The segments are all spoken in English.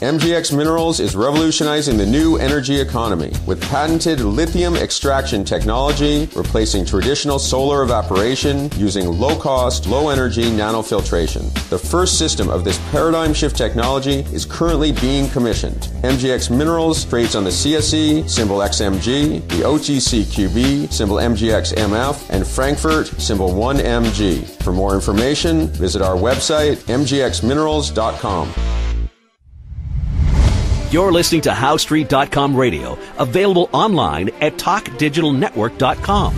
MGX Minerals is revolutionizing the new energy economy with patented lithium extraction technology, replacing traditional solar evaporation using low-cost, low-energy nanofiltration. The first system of this paradigm shift technology is currently being commissioned. MGX Minerals trades on the CSE, symbol XMG, the OTCQB, symbol MGXMF, and Frankfurt, symbol 1MG. For more information, visit our website, mgxminerals.com. You're listening to HowStreet.com radio, available online at TalkDigitalNetwork.com.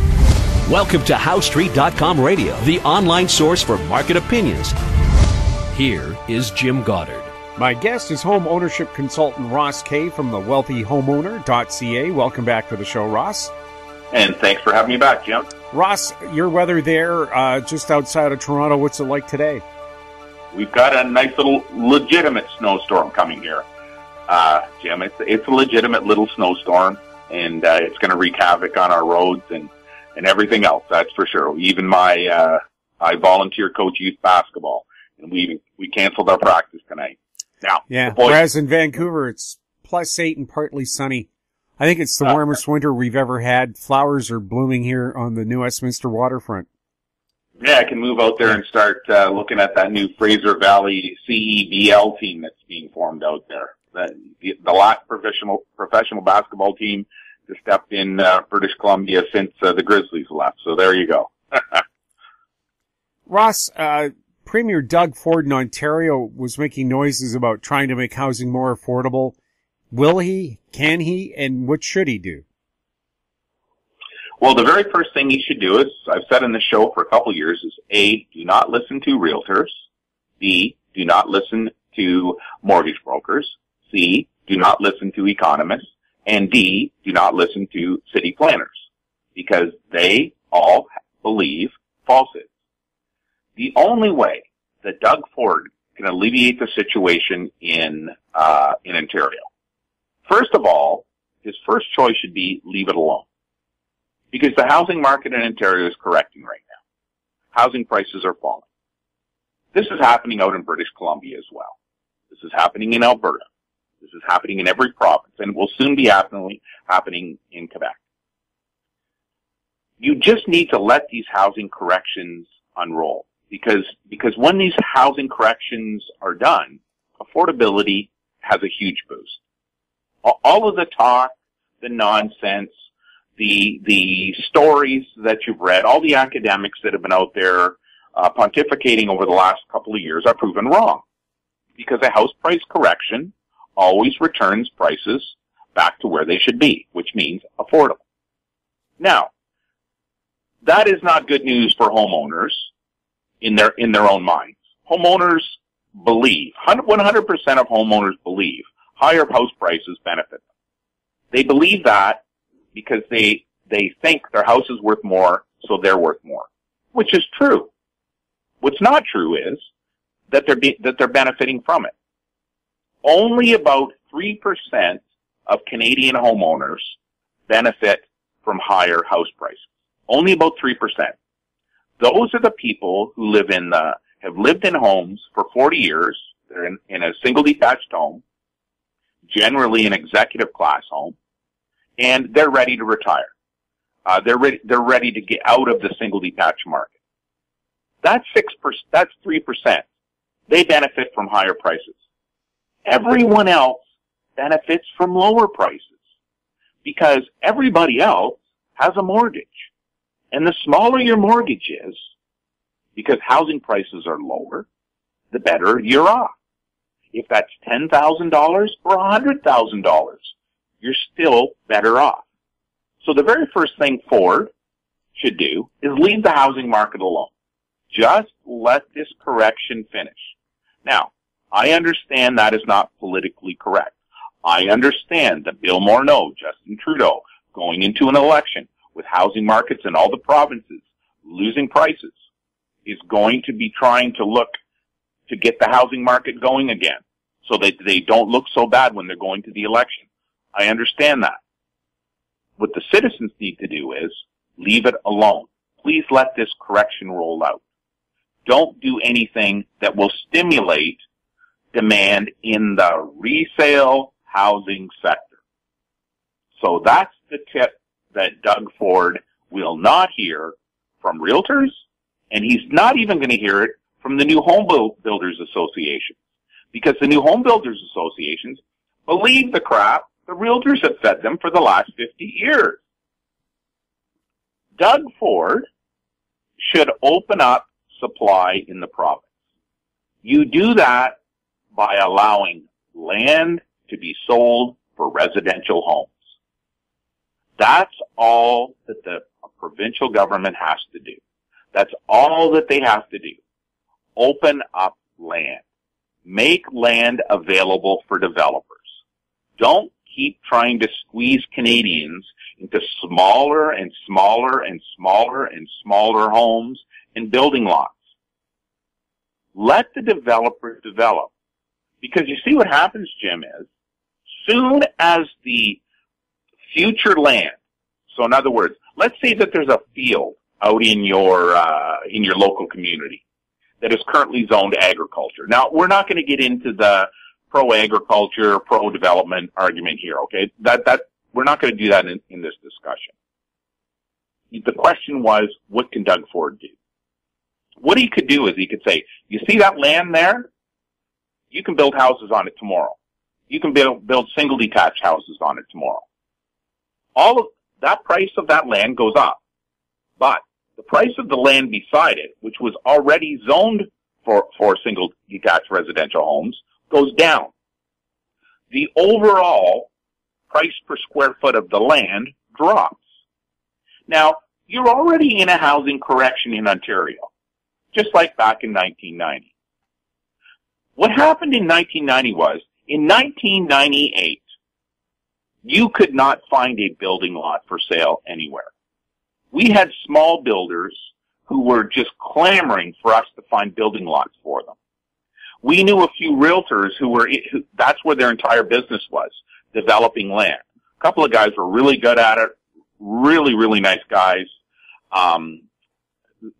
Welcome to HowStreet.com radio, the online source for market opinions. Here is Jim Goddard. My guest is home ownership consultant Ross Kay from the wealthyhomeowner.ca. Welcome back to the show, Ross. And thanks for having me back, Jim. Ross, your weather there just outside of Toronto, what's it like today? We've got a nice little legitimate snowstorm coming here. Jim, it's a legitimate little snowstorm, and it's going to wreak havoc on our roads and everything else, that's for sure. Even I volunteer coach youth basketball, and we canceled our practice tonight. Now, yeah, whereas in Vancouver, it's +8 and partly sunny. I think it's the warmest winter we've ever had. Flowers are blooming here on the New Westminster waterfront. Yeah, I can move out there and start looking at that new Fraser Valley CEBL team that's being formed out there. The last professional basketball team to step in British Columbia since the Grizzlies left. So there you go. Ross, Premier Doug Ford in Ontario was making noises about trying to make housing more affordable. Will he? Can he? And what should he do? Well, the very first thing he should do is, I've said in the show for a couple of years, is A, do not listen to realtors. B, do not listen to mortgage brokers. C, do not listen to economists. And D, do not listen to city planners, because they all believe falsehoods. The only way that Doug Ford can alleviate the situation in Ontario, first of all, his first choice should be leave it alone. Because the housing market in Ontario is correcting right now. Housing prices are falling. This is happening out in British Columbia as well. This is happening in Alberta. This is happening in every province, and it will soon be happening in Quebec. You just need to let these housing corrections unroll. Because when these housing corrections are done, affordability has a huge boost. All of the talk, the nonsense, the stories that you've read, all the academics that have been out there pontificating over the last couple of years are proven wrong. Because a house price correction always returns prices back to where they should be, which means affordable. Now, that is not good news for homeowners in their own minds. Homeowners believe, 100% of homeowners believe, higher house prices benefit them. They believe that because they think their house is worth more, so they're worth more, which is true. What's not true is that they're benefiting from it. Only about 3% of Canadian homeowners benefit from higher house prices. Only about 3%. Those are the people who have lived in homes for 40 years. They're in a single detached home, generally an executive class home, and they're ready to retire. They're ready to get out of the single detached market. That's 6%. That's 3%. They benefit from higher prices. Everyone else benefits from lower prices because everybody else has a mortgage. And the smaller your mortgage is, because housing prices are lower, the better you're off. If that's $10,000 or $100,000, you're still better off. So the very first thing Ford should do is leave the housing market alone. Just let this correction finish. Now, I understand that is not politically correct. I understand that Bill Morneau, Justin Trudeau, going into an election with housing markets in all the provinces losing prices, is going to be trying to look to get the housing market going again so that they don't look so bad when they're going to the election. I understand that. What the citizens need to do is leave it alone. Please let this correction roll out. Don't do anything that will stimulate demand in the resale housing sector. So that's the tip that Doug Ford will not hear from realtors, and he's not even going to hear it from the new home builders associations, because the new home builders associations believe the crap the realtors have fed them for the last 50 years. Doug Ford should open up supply in the province. You do that by allowing land to be sold for residential homes. That's all that the provincial government has to do. That's all that they have to do. Open up land. Make land available for developers. Don't keep trying to squeeze Canadians into smaller and smaller and smaller and smaller homes and building lots. Let the developers develop. Because you see what happens, Jim, is soon as the future land, so in other words, let's say that there's a field out in your local community that is currently zoned agriculture. Now, we're not going to get into the pro-agriculture, pro-development argument here, okay? We're not going to do that in this discussion. The question was, what can Doug Ford do? What he could do is he could say, you see that land there? You can build houses on it tomorrow. You can build single detached houses on it tomorrow. All of that price of that land goes up. But the price of the land beside it, which was already zoned for single detached residential homes, goes down. The overall price per square foot of the land drops. Now, you're already in a housing correction in Ontario, just like back in 1990. What happened in 1990 was, in 1998, you could not find a building lot for sale anywhere. We had small builders who were just clamoring for us to find building lots for them. We knew a few realtors who that's where their entire business was, developing land. A couple of guys were really good at it, really, really nice guys.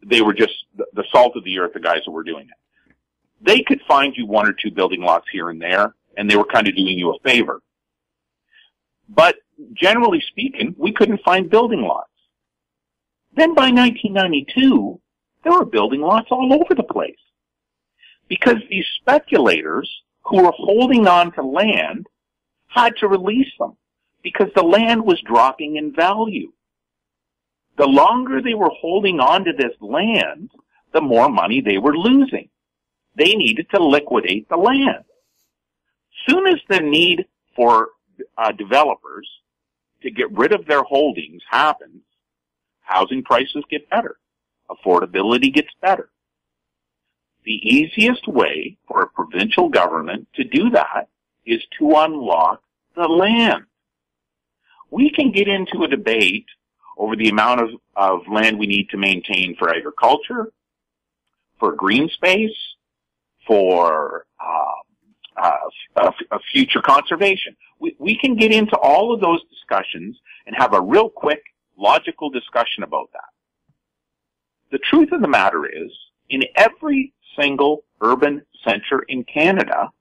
They were just the salt of the earth, the guys that were doing it. They could find you one or two building lots here and there, and they were kind of doing you a favor. But generally speaking, we couldn't find building lots. Then by 1992, there were building lots all over the place. Because these speculators who were holding on to land had to release them because the land was dropping in value. The longer they were holding on to this land, the more money they were losing. They needed to liquidate the land. Soon as the need for developers to get rid of their holdings happens, housing prices get better. Affordability gets better. The easiest way for a provincial government to do that is to unlock the land. We can get into a debate over the amount of land we need to maintain for agriculture, for green space, for future conservation. We can get into all of those discussions and have a real quick, logical discussion about that. The truth of the matter is, in every single urban center in Canada,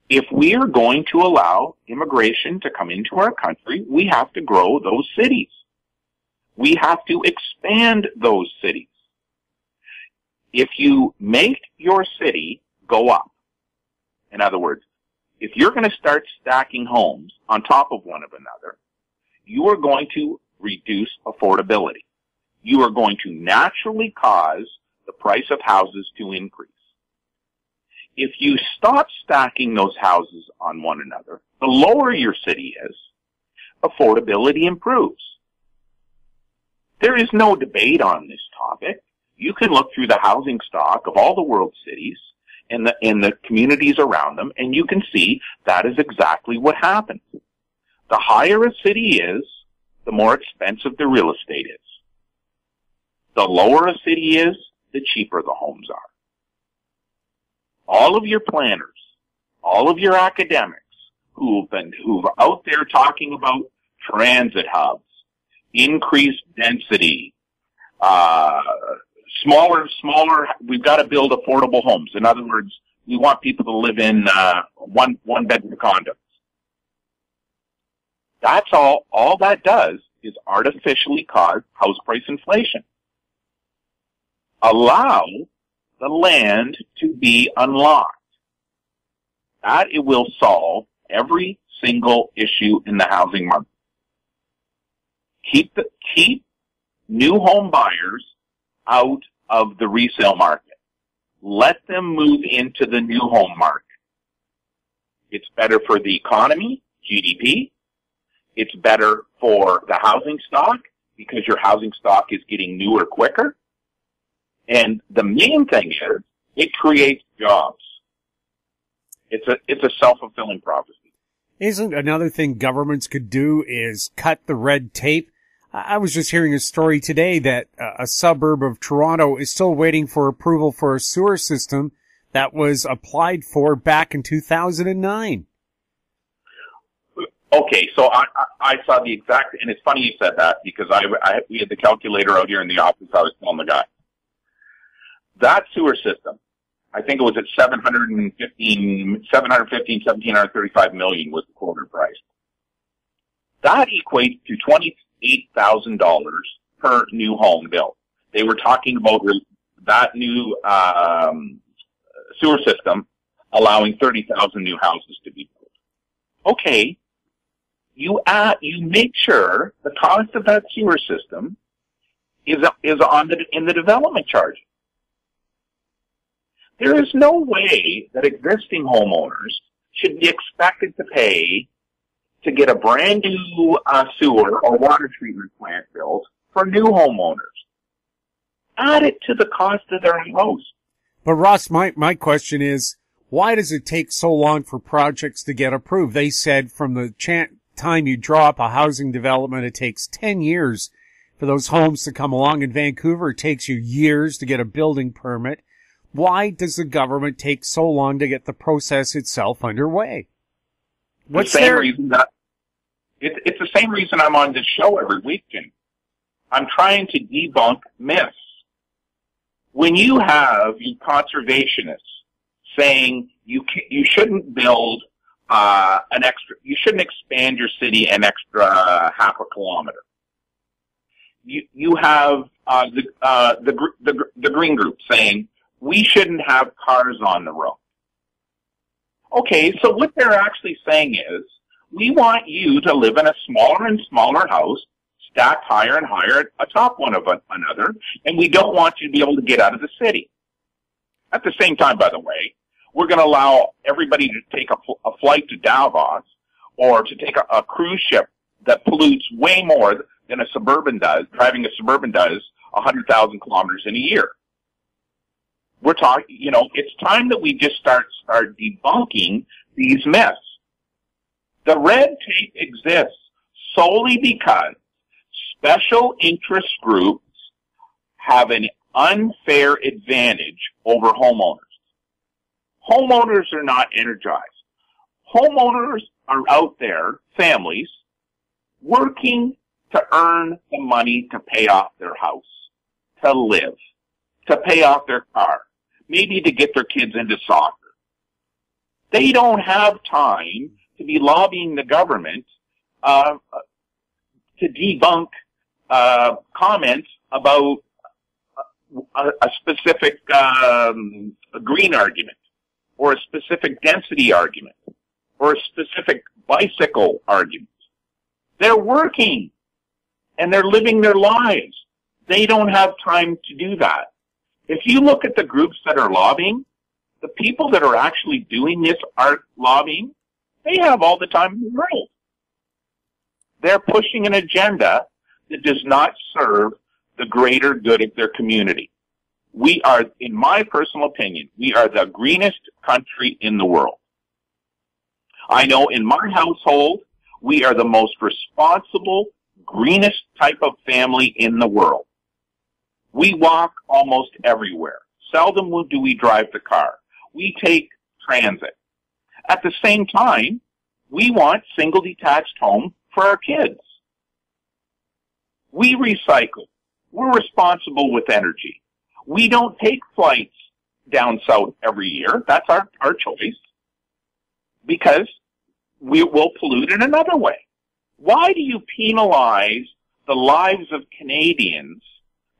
if we are going to allow immigration to come into our country, we have to grow those cities. We have to expand those cities. If you make your city go up, in other words, if you're going to start stacking homes on top of one another, you are going to reduce affordability. You are going to naturally cause the price of houses to increase. If you stop stacking those houses on one another, the lower your city is, affordability improves. There is no debate on this topic. You can look through the housing stock of all the world cities and the communities around them, and you can see that is exactly what happens. The higher a city is, the more expensive the real estate is. The lower a city is, the cheaper the homes are. All of your planners, all of your academics who've out there talking about transit hubs, increased density, smaller, we've got to build affordable homes. In other words, we want people to live in one-bedroom condos. That's all. All that does is artificially cause house price inflation. Allow the land to be unlocked. That it will solve every single issue in the housing market. Keep new home buyers out of the resale market. Let them move into the new home market. It's better for the economy, GDP. It's better for the housing stock because your housing stock is getting newer quicker. And the main thing is it creates jobs. It's a self-fulfilling prophecy. Isn't another thing governments could do is cut the red tape? I was just hearing a story today that a suburb of Toronto is still waiting for approval for a sewer system that was applied for back in 2009. Okay, so I saw the exact, and it's funny you said that because we had the calculator out here in the office. I was telling the guy that sewer system, I think it was at 1735 million was the quoted price. That equates to $28,000 per new home built. They were talking about that new sewer system allowing 30,000 new houses to be built. Okay, you make sure the cost of that sewer system is in the development charge. There is no way that existing homeowners should be expected to pay to get a brand new sewer or water treatment plant built for new homeowners. Add it to the cost of their house. But Ross, my question is, why does it take so long for projects to get approved? They said from the time you draw up a housing development, it takes 10 years for those homes to come along. In Vancouver, it takes you years to get a building permit. Why does the government take so long to get the process itself underway? It's the same reason I'm on this show every weekend. I'm trying to debunk myths. When you have conservationists saying you shouldn't build you shouldn't expand your city an extra half a kilometer. You have the green group saying we shouldn't have cars on the road. Okay, so what they're actually saying is, we want you to live in a smaller and smaller house, stacked higher and higher atop one of another, and we don't want you to be able to get out of the city. At the same time, by the way, we're going to allow everybody to take a flight to Davos or to take a cruise ship that pollutes way more than driving a Suburban does 100,000 kilometers in a year. We're talking, it's time that we just start debunking these myths. The red tape exists solely because special interest groups have an unfair advantage over homeowners. Homeowners are not energized. Homeowners are out there, families, working to earn the money to pay off their house, to live, to pay off their car, maybe to get their kids into soccer. They don't have time to be lobbying the government to debunk comments about a specific green argument or a specific density argument or a specific bicycle argument. They're working and they're living their lives. They don't have time to do that. If you look at the groups that are lobbying, the people that are actually doing this art lobbying, they have all the time in the world. They're pushing an agenda that does not serve the greater good of their community. We are, in my personal opinion, we are the greenest country in the world. I know in my household, we are the most responsible, greenest type of family in the world. We walk almost everywhere. Seldom do we drive the car. We take transit. At the same time, we want single detached homes for our kids. We recycle. We're responsible with energy. We don't take flights down south every year. That's our choice, because we will pollute in another way. Why do you penalize the lives of Canadians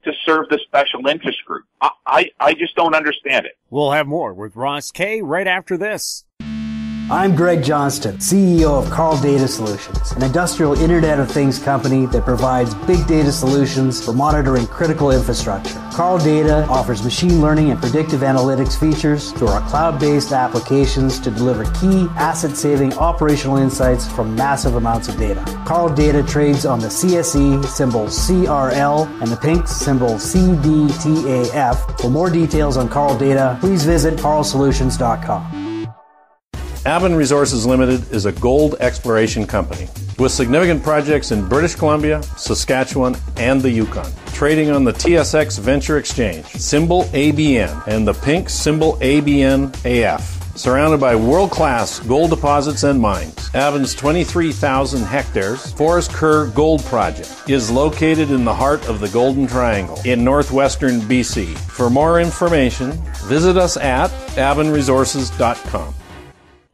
to serve the special interest group? I just don't understand it. We'll have more with Ross Kay right after this. I'm Greg Johnston, CEO of Carl Data Solutions, an industrial Internet of Things company that provides big data solutions for monitoring critical infrastructure. Carl Data offers machine learning and predictive analytics features through our cloud-based applications to deliver key asset-saving operational insights from massive amounts of data. Carl Data trades on the CSE symbol CRL and the pink symbol CDTAF. For more details on Carl Data, please visit carlsolutions.com. Avon Resources Limited is a gold exploration company with significant projects in British Columbia, Saskatchewan, and the Yukon. Trading on the TSX Venture Exchange, symbol ABN, and the pink symbol ABN-AF. Surrounded by world-class gold deposits and mines, Avon's 23,000 hectares Forest Kerr Gold Project is located in the heart of the Golden Triangle in northwestern BC. For more information, visit us at avonresources.com.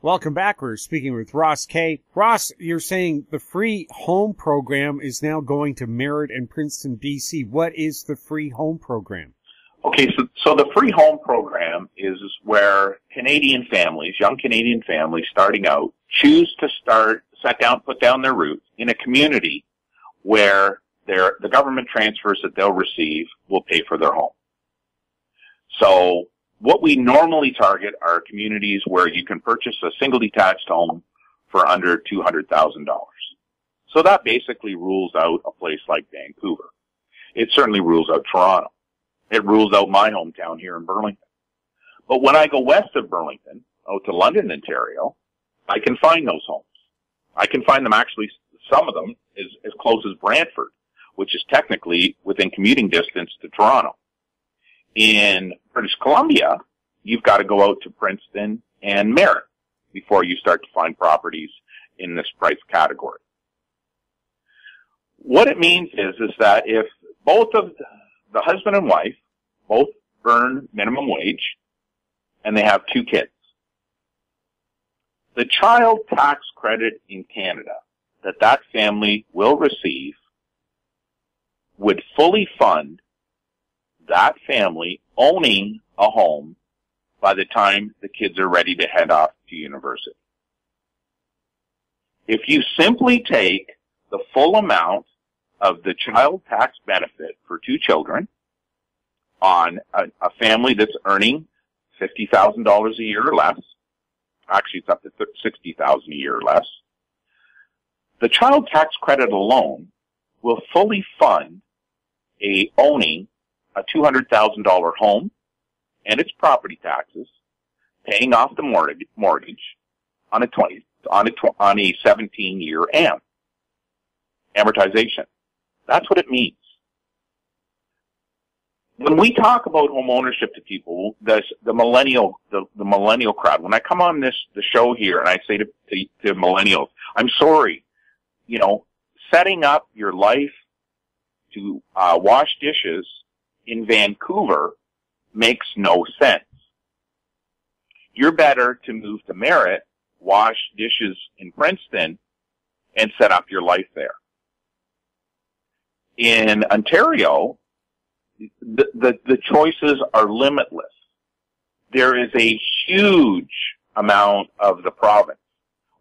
Welcome back. We're speaking with Ross Kay. Ross, you're saying the free home program is now going to Merritt and Princeton, BC. What is the free home program? Okay, so the free home program is where Canadian families, young Canadian families starting out, choose to put down their roots in a community where the government transfers that they'll receive will pay for their home. So what we normally target are communities where you can purchase a single detached home for under $200,000. So that basically rules out a place like Vancouver. It certainly rules out Toronto. It rules out my hometown here in Burlington. But when I go west of Burlington, out to London, Ontario, I can find those homes. I can find them actually, some of them, as close as Brantford, which is technically within commuting distance to Toronto. In British Columbia, you've got to go out to Princeton and Merritt before you start to find properties in this price category. What it means is that if both of the husband and wife both earn minimum wage and they have 2 kids, the child tax credit in Canada that family will receive would fully fund that family owning a home by the time the kids are ready to head off to university. If you simply take the full amount of the child tax benefit for 2 children on a family that's earning $50,000 a year or less, actually it's up to $60,000 a year or less, the child tax credit alone will fully fund owning a $200,000 home and its property taxes, paying off the mortgage on a 17-year amortization. That's what it means. When we talk about home ownership to people, the millennial crowd, when I come on the show here and I say to millennials, I'm sorry, setting up your life to wash dishes in Vancouver makes no sense. You're better to move to Merritt, wash dishes in Princeton, and set up your life there. In Ontario, the choices are limitless. There is a huge amount of the province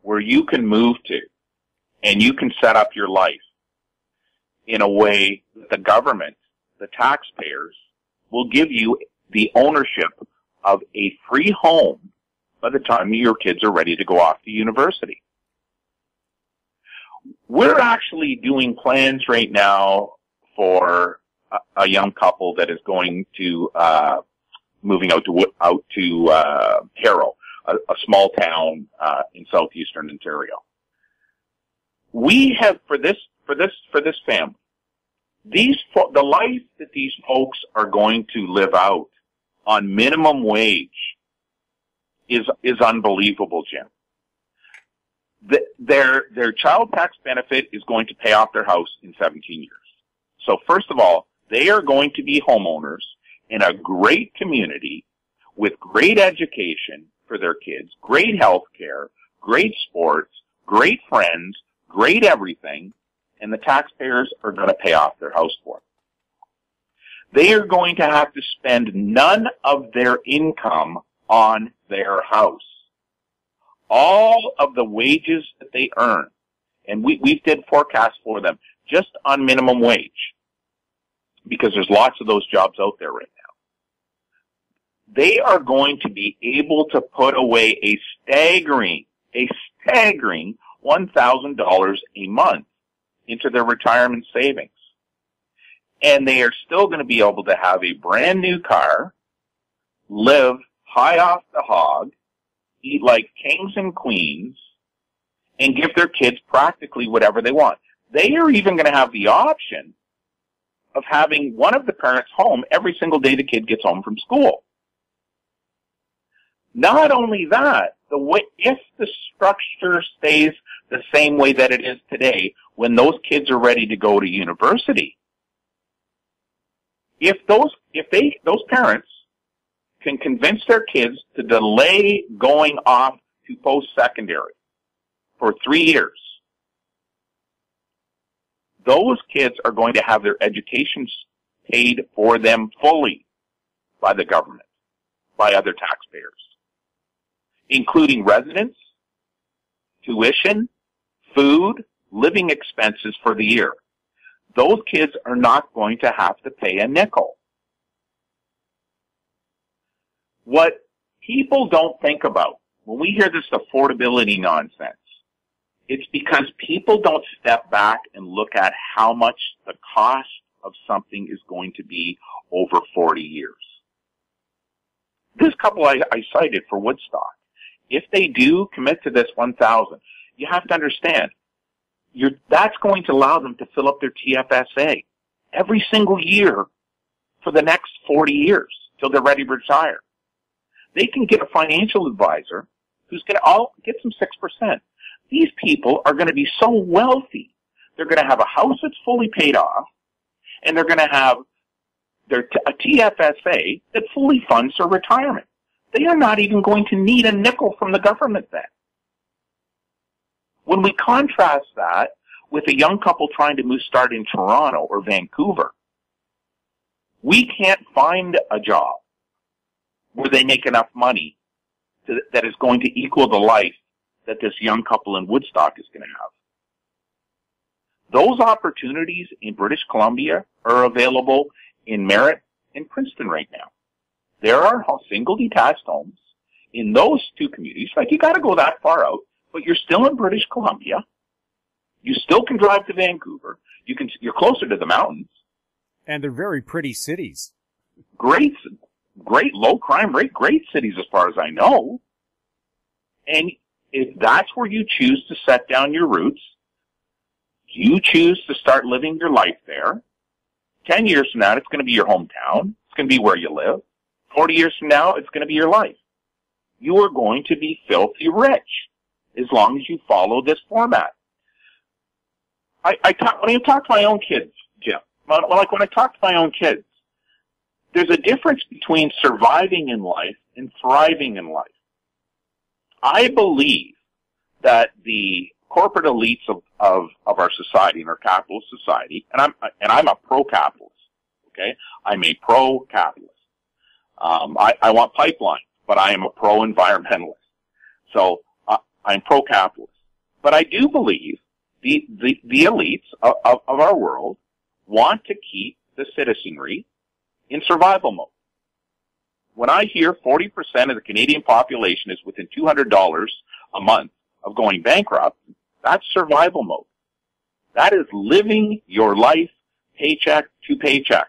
where you can move to and you can set up your life in a way that the government, the taxpayers, will give you the ownership of a free home by the time your kids are ready to go off to university. We're actually doing plans right now for a young couple that is going to moving out to Harrow, a small town in southeastern Ontario. We have for this family, the life that these folks are going to live out on minimum wage is unbelievable, Jim. Their child tax benefit is going to pay off their house in 17 years. So first of all, they are going to be homeowners in a great community with great education for their kids, great health care, great sports, great friends, great everything, and the taxpayers are going to pay off their house for it. They are going to have to spend none of their income on their house. All of the wages that they earn, and we did forecasts for them just on minimum wage, because there's lots of those jobs out there right now. They are going to be able to put away a staggering $1,000 a month into their retirement savings. And they are still going to be able to have a brand new car, live high off the hog, eat like kings and queens, and give their kids practically whatever they want. They are even going to have the option of having one of the parents home every single day the kid gets home from school. Not only that, if the structure stays the same way that it is today, when those kids are ready to go to university, if those parents can convince their kids to delay going off to post-secondary for 3 years, those kids are going to have their educations paid for them fully by the government, by other taxpayers, including residence, tuition, food, living expenses for the year. Those kids are not going to have to pay a nickel. What people don't think about when we hear this affordability nonsense, it's because people don't step back and look at how much the cost of something is going to be over 40 years. This couple I cited for Woodstock, if they do commit to this 1,000, you have to understand, that's going to allow them to fill up their TFSA every single year for the next 40 years till they're ready to retire. They can get a financial advisor who's going to get some 6%. These people are going to be so wealthy. They're going to have a house that's fully paid off, and they're going to have a TFSA that fully funds their retirement. They are not even going to need a nickel from the government then. When we contrast that with a young couple trying to start in Toronto or Vancouver, we can't find a job where they make enough money that is going to equal the life that this young couple in Woodstock is going to have. Those opportunities in British Columbia are available in Merritt and Princeton right now. There are single detached homes in those two communities. Like, you got to go that far out, but you're still in British Columbia. You still can drive to Vancouver. You're closer to the mountains. And they're very pretty cities. Great low crime rate, great cities as far as I know. And if that's where you choose to set down your roots, you choose to start living your life there, 10 years from now, it's going to be your hometown. It's going to be where you live. 40 years from now, it's going to be your life. You are going to be filthy rich as long as you follow this format. When I talk to my own kids, Jim, when I talk to my own kids, there's a difference between surviving in life and thriving in life. I believe that the corporate elites of our society, and our capitalist society, and I'm a pro-capitalist, okay? I'm a pro-capitalist. I want pipelines, but I am a pro-environmentalist. So I'm pro-capitalist. But I do believe the elites of our world want to keep the citizenry in survival mode. When I hear 40% of the Canadian population is within $200 a month of going bankrupt, that's survival mode. That is living your life paycheck to paycheck.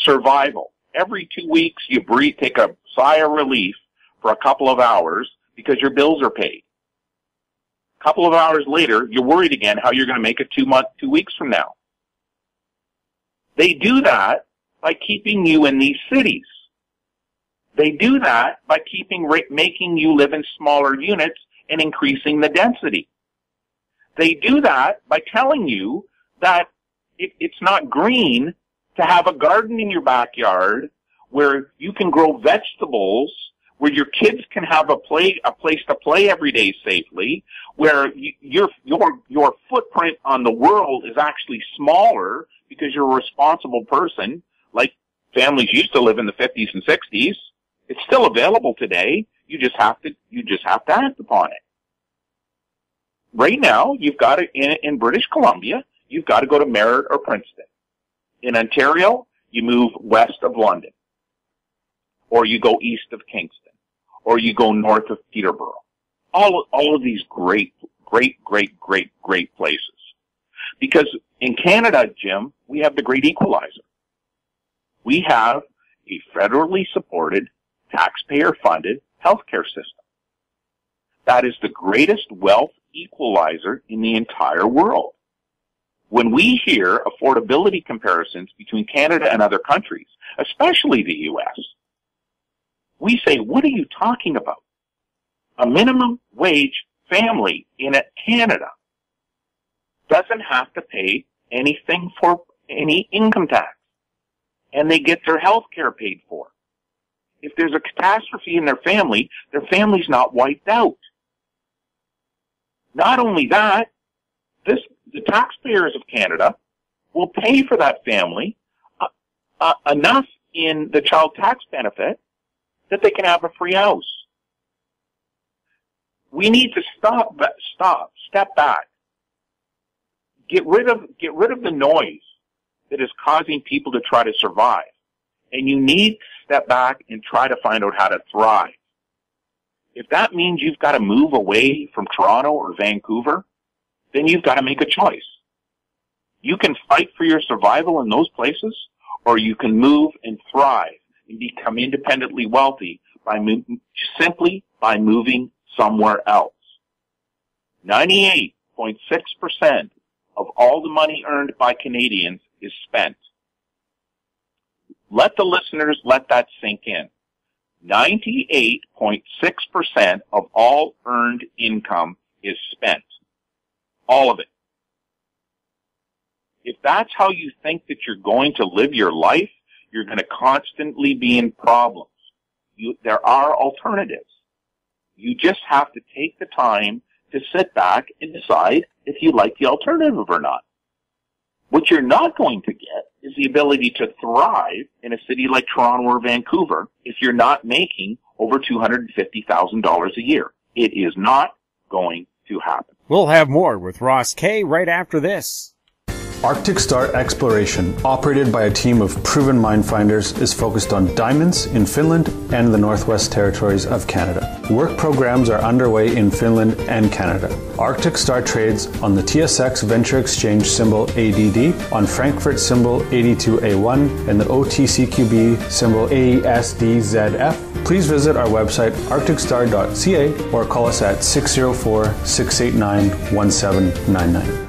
Survival. Every 2 weeks you breathe, take a sigh of relief for a couple of hours because your bills are paid. A couple of hours later, you're worried again how you're going to make it 2 weeks from now. They do that by keeping you in these cities. They do that by making you live in smaller units and increasing the density. They do that by telling you that it's not green to have a garden in your backyard where you can grow vegetables, where your kids can have a place to play every day safely, where your footprint on the world is actually smaller because you're a responsible person, like families used to live in the 50s and 60s. It's still available today. You just have to act upon it. Right now, you've got to, in British Columbia, you've got to go to Merritt or Princeton. In Ontario, you move west of London, or you go east of Kingston, or you go north of Peterborough. All of these great places. Because in Canada, Jim, we have the great equalizer. We have a federally supported, taxpayer-funded healthcare system. That is the greatest wealth equalizer in the entire world. When we hear affordability comparisons between Canada and other countries, especially the U.S., we say, what are you talking about? A minimum wage family in Canada doesn't have to pay anything for any income tax, and they get their health care paid for. If there's a catastrophe in their family's not wiped out. Not only that, the taxpayers of Canada will pay for that family enough in the child tax benefit that they can have a free house. We need to step back, get rid of the noise that is causing people to try to survive. And you need to step back and try to find out how to thrive. If that means you've got to move away from Toronto or Vancouver, then you've got to make a choice. You can fight for your survival in those places, or you can move and thrive and become independently wealthy simply by moving somewhere else. 98.6% of all the money earned by Canadians is spent. Let the listeners let that sink in. 98.6% of all earned income is spent. All of it. If that's how you think that you're going to live your life, you're going to constantly be in problems. There are alternatives. You just have to take the time to sit back and decide if you like the alternative or not. What you're not going to get is the ability to thrive in a city like Toronto or Vancouver if you're not making over $250,000 a year. It is not going to happen. We'll have more with Ross Kay right after this. Arctic Star Exploration, operated by a team of proven mine finders, is focused on diamonds in Finland and the Northwest Territories of Canada. Work programs are underway in Finland and Canada. Arctic Star trades on the TSX Venture Exchange symbol ADD, on Frankfurt symbol 82A1, and the OTCQB symbol ASDZF. Please visit our website arcticstar.ca or call us at 604-689-1799.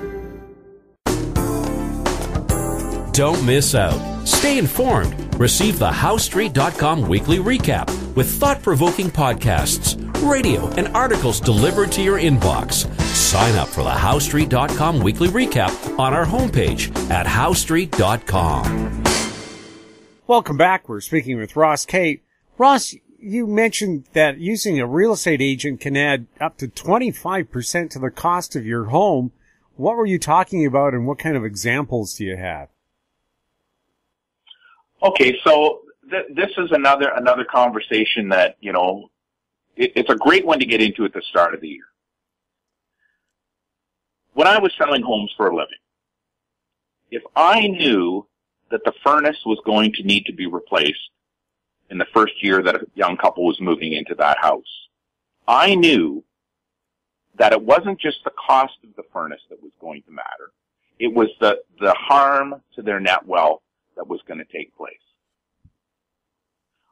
Don't miss out. Stay informed. Receive the HowStreet.com weekly recap with thought-provoking podcasts, radio, and articles delivered to your inbox. Sign up for the HowStreet.com weekly recap on our homepage at HowStreet.com. Welcome back. We're speaking with Ross Kay. Ross, you mentioned that using a real estate agent can add up to 25% to the cost of your home. What were you talking about, and what kind of examples do you have? Okay, so this is another conversation that, it's a great one to get into at the start of the year. When I was selling homes for a living, if I knew that the furnace was going to need to be replaced in the first year that a young couple was moving into that house, I knew that it wasn't just the cost of the furnace that was going to matter. It was the harm to their net wealth that was going to take place.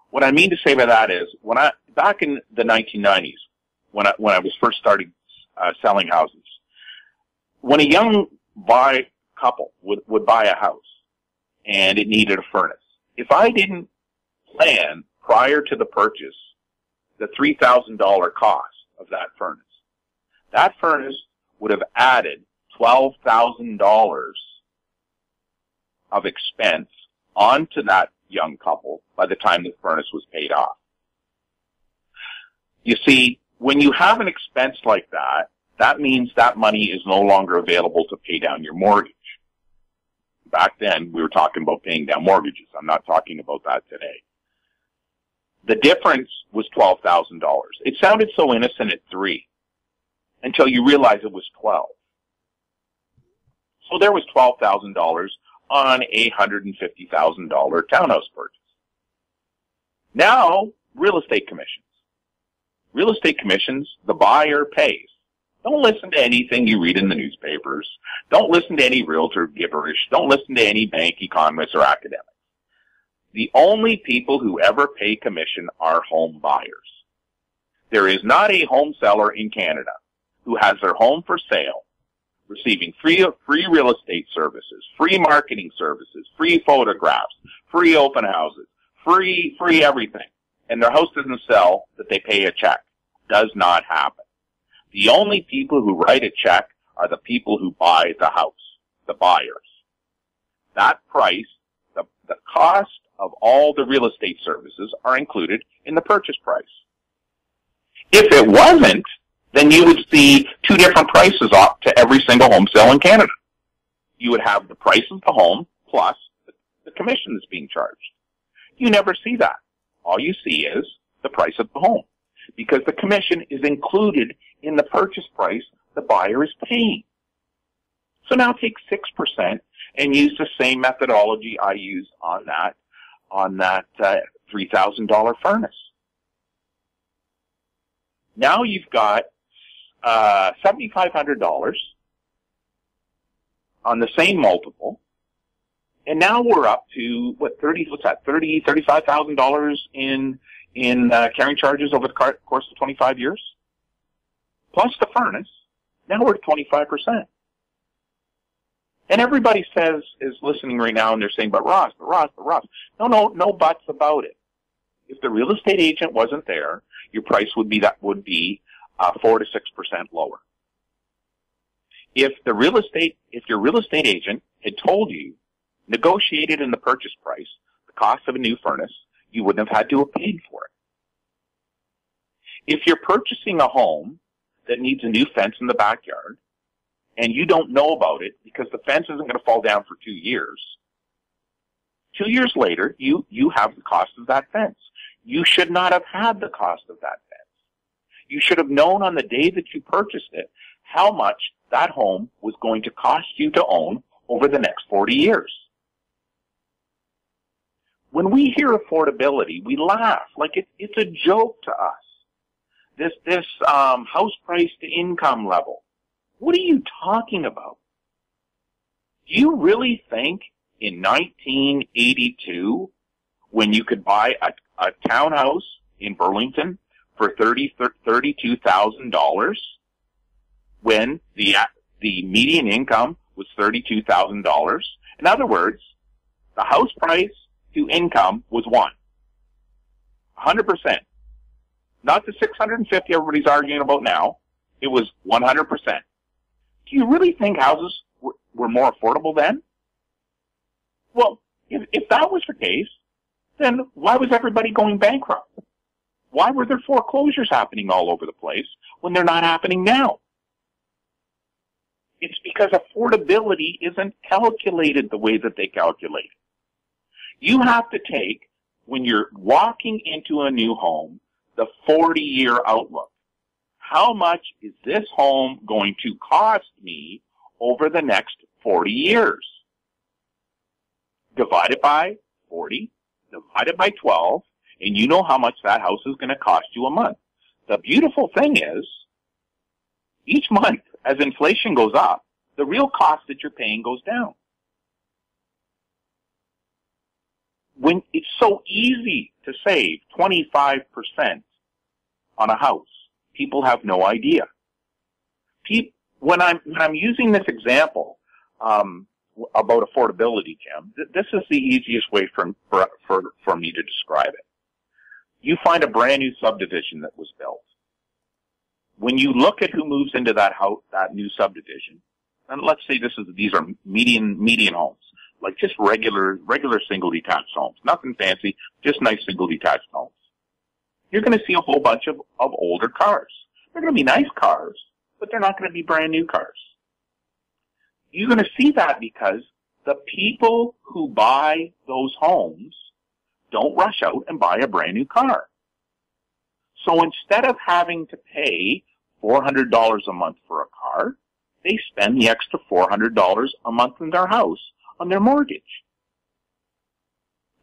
What I mean to say by that is, back in the 1990s, when I was first starting selling houses, when a young couple would buy a house and it needed a furnace, if I didn't plan prior to the purchase the $3,000 cost of that furnace would have added $12,000 of expense onto that young couple by the time the furnace was paid off. You see, when you have an expense like that, that means that money is no longer available to pay down your mortgage. Back then, we were talking about paying down mortgages. I'm not talking about that today. The difference was $12,000. It sounded so innocent at 3 until you realize it was 12. So there was $12,000 on a $150,000 townhouse purchase. Now, real estate commissions. Real estate commissions, the buyer pays. Don't listen to anything you read in the newspapers. Don't listen to any realtor gibberish. Don't listen to any bank economists or academics. The only people who ever pay commission are home buyers. There is not a home seller in Canada who has their home for sale, receiving free real estate services, free marketing services, free photographs, free open houses, free everything, and their house doesn't sell that they pay a check. Does not happen. The only people who write a check are the people who buy the house, the buyers. That price, the cost of all the real estate services are included in the purchase price. If it wasn't, then you would see two different prices off to every single home sale in Canada. You would have the price of the home plus the commission that's being charged. You never see that. All you see is the price of the home, because the commission is included in the purchase price the buyer is paying. So now take 6% and use the same methodology I used on that $3,000 furnace. Now you've got $7,500 on the same multiple, and now we're up to $35,000 in carrying charges over the course of 25 years, plus the furnace. Now we're at 25%. And everybody is listening right now, and they're saying, but Ross. No buts about it. If the real estate agent wasn't there, your price would be 4 to 6% lower. If your real estate agent had told you, negotiated in the purchase price, the cost of a new furnace, you wouldn't have had to have paid for it. If you're purchasing a home that needs a new fence in the backyard, and you don't know about it because the fence isn't going to fall down for 2 years, 2 years later, you have the cost of that fence. You should not have had the cost of that fence. You should have known on the day that you purchased it how much that home was going to cost you to own over the next 40 years. When we hear affordability, we laugh like it's a joke to us. This house price to income level. What are you talking about? Do you really think in 1982, when you could buy a townhouse in Burlington for $32,000, when the median income was $32,000? In other words, the house price to income was 100%. Not the 650 everybody's arguing about now. It was 100%. Do you really think houses were more affordable then? Well, if that was the case, then why was everybody going bankrupt? Why were there foreclosures happening all over the place when they're not happening now? It's because affordability isn't calculated the way that they calculate it. You have to take, when you're walking into a new home, the 40-year outlook. How much is this home going to cost me over the next 40 years? Divide it by 40, divide it by 12, and you know how much that house is going to cost you a month. The beautiful thing is, each month, as inflation goes up, the real cost that you're paying goes down. When it's so easy to save 25% on a house, people have no idea. When I'm using this example about affordability, Jim, this is the easiest way for me to describe it. You find a brand new subdivision that was built. When you look at who moves into that house, that new subdivision, and let's say these are median homes. like just regular single detached homes, nothing fancy, just nice single detached homes, you're going to see a whole bunch of older cars. They're going to be nice cars, but they're not going to be brand new cars. You're going to see that because the people who buy those homes don't rush out and buy a brand new car. So instead of having to pay $400 a month for a car, they spend the extra $400 a month in their house on their mortgage.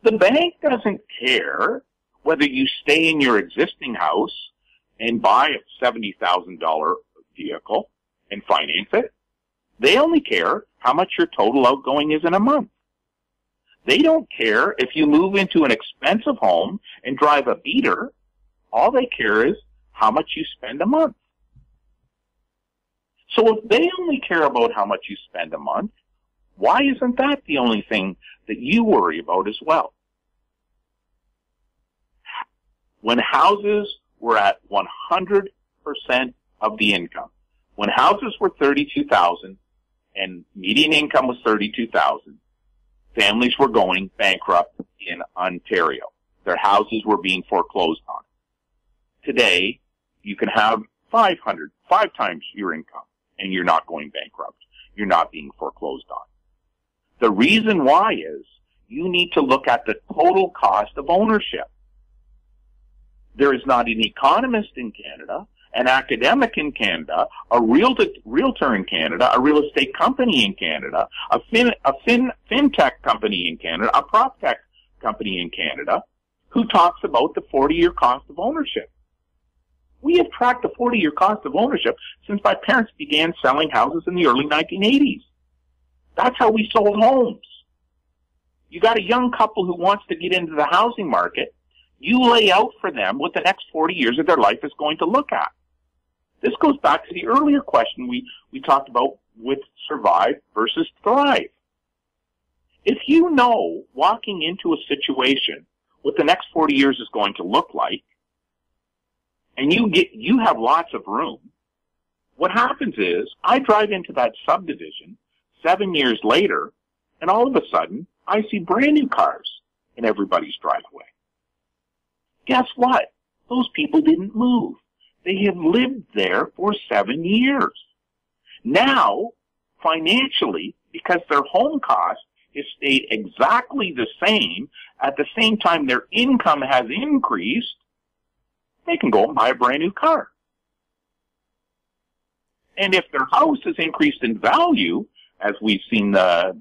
The bank doesn't care whether you stay in your existing house and buy a $70,000 vehicle and finance it. They only care how much your total outgoing is in a month. They don't care if you move into an expensive home and drive a beater. All they care is how much you spend a month. So if they only care about how much you spend a month, why isn't that the only thing that you worry about as well? When houses were at 100% of the income, when houses were $32,000 and median income was $32,000, families were going bankrupt in Ontario. Their houses were being foreclosed on. Today, you can have 5 times your income, and you're not going bankrupt. You're not being foreclosed on. The reason why is you need to look at the total cost of ownership. There is not an economist in Canada, an academic in Canada, a realtor in Canada, a real estate company in Canada, a fintech company in Canada, a prop tech company in Canada, who talks about the 40-year cost of ownership. We have tracked the 40-year cost of ownership since my parents began selling houses in the early 1980s. That's how we sold homes. You got a young couple who wants to get into the housing market. You lay out for them what the next 40 years of their life is going to look at. This goes back to the earlier question we talked about with survive versus thrive. If you know walking into a situation what the next 40 years is going to look like, and you have lots of room, what happens is I drive into that subdivision 7 years later, and all of a sudden I see brand new cars in everybody's driveway. Guess what? Those people didn't move. They have lived there for 7 years. Now, financially, because their home cost has stayed exactly the same, at the same time their income has increased, they can go and buy a brand new car. And if their house has increased in value, as we've seen the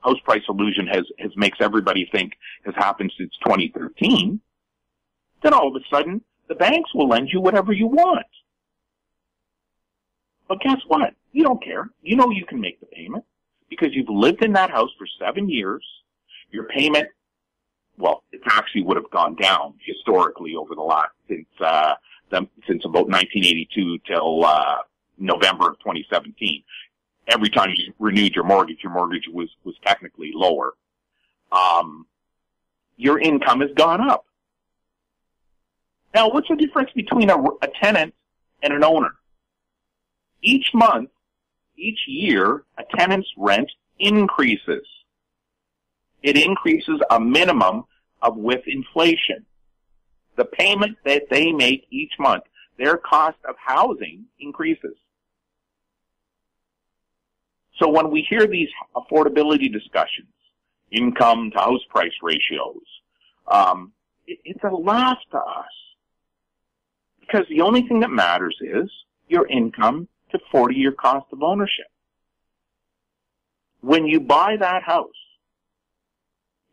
house price illusion has makes everybody think has happened since 2013, then all of a sudden the banks will lend you whatever you want. But guess what? You don't care. You know you can make the payment because you've lived in that house for 7 years. Your payment, well, it actually would have gone down historically over the last since about 1982 till November of 2017. Every time you renewed your mortgage was technically lower. Your income has gone up. Now, what's the difference between a tenant and an owner? Each month, each year, a tenant's rent increases. It increases a minimum of with inflation. The payment that they make each month, their cost of housing increases. So when we hear these affordability discussions, income to house price ratios, it's a laugh to us. Because the only thing that matters is your income to 40-year cost of ownership. When you buy that house,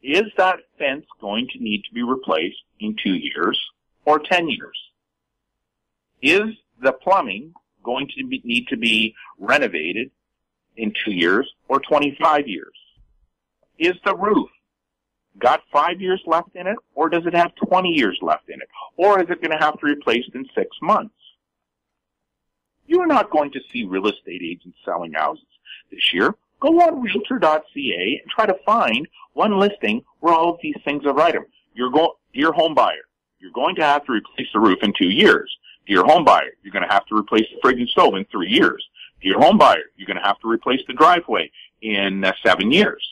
is that fence going to need to be replaced in 2 years or 10 years? Is the plumbing going to need to be renovated in 2 years or 25 years? Is the roof got 5 years left in it, or does it have 20 years left in it? Or is it going to have to be replaced in 6 months? You're not going to see real estate agents selling houses this year. Go on Realtor.ca and try to find one listing where all of these things are right. Dear home buyer, you're going to have to replace the roof in 2 years. Dear home buyer, you're going to have to replace the fridge and stove in 3 years. Dear home buyer, you're going to have to replace the driveway in 7 years.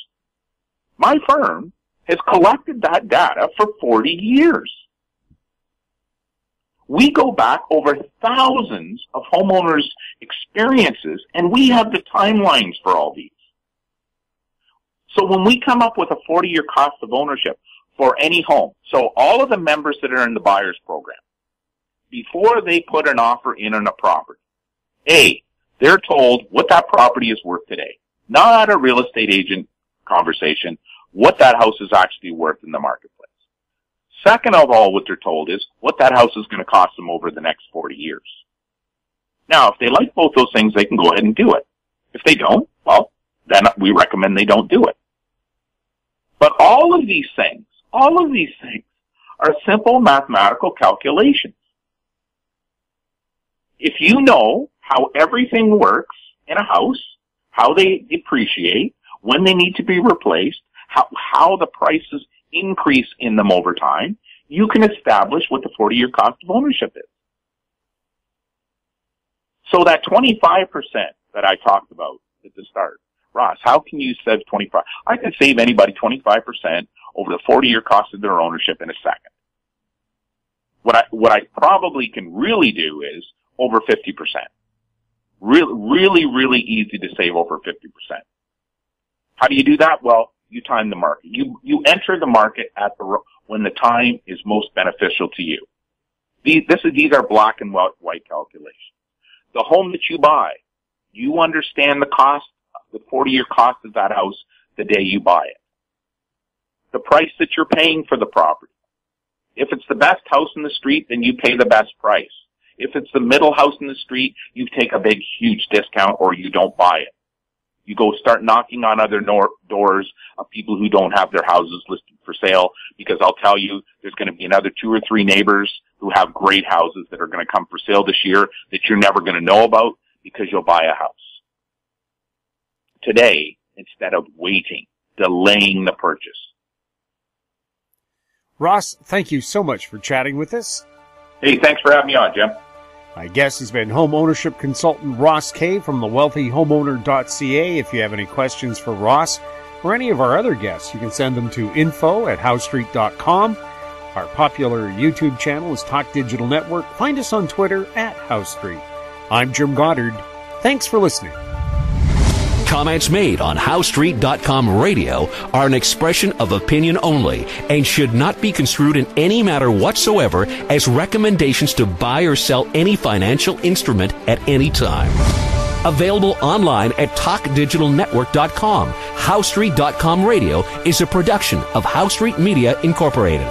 My firm has collected that data for 40 years. We go back over thousands of homeowners' experiences, and we have the timelines for all these. So when we come up with a 40-year cost of ownership for any home, so all of the members that are in the buyer's program, before they put an offer in on a property, they're told what that property is worth today, not a real estate agent conversation, what that house is actually worth in the marketplace. Second of all, what they're told is what that house is going to cost them over the next 40 years. Now, if they like both those things, they can go ahead and do it. If they don't, well, then we recommend they don't do it. But all of these things are simple mathematical calculations. If you know how everything works in a house, how they depreciate, when they need to be replaced, how the prices increase in them over time, you can establish what the 40-year cost of ownership is. So that 25% that I talked about at the start, Ross, how can you save 25? I can save anybody 25% over the 40-year cost of their ownership in a second. What I probably can really do is over 50%. Really easy to save over 50%. How do you do that? Well, you time the market. You enter the market at when the time is most beneficial to you. These are black and white calculations. The home that you buy, you understand the cost, the 40-year cost of that house the day you buy it. The price that you're paying for the property. If it's the best house in the street, then you pay the best price. If it's the middle house in the street, you take a big, huge discount or you don't buy it. You go start knocking on other doors of people who don't have their houses listed for sale, because I'll tell you, there's going to be another 2 or 3 neighbors who have great houses that are going to come for sale this year that you're never going to know about because you'll buy a house. Today, instead of waiting, delaying the purchase. Ross, thank you so much for chatting with us. Hey, thanks for having me on, Jim. My guest has been home ownership consultant Ross Kay from thewealthyhomeowner.ca. If you have any questions for Ross or any of our other guests, you can send them to info@housestreet.com. Our popular YouTube channel is Talk Digital Network. Find us on Twitter @HouseStreet. I'm Jim Goddard. Thanks for listening. Comments made on HouseStreet.com radio are an expression of opinion only and should not be construed in any matter whatsoever as recommendations to buy or sell any financial instrument at any time. Available online at TalkDigitalNetwork.com. HouseStreet.com radio is a production of House Street Media Incorporated.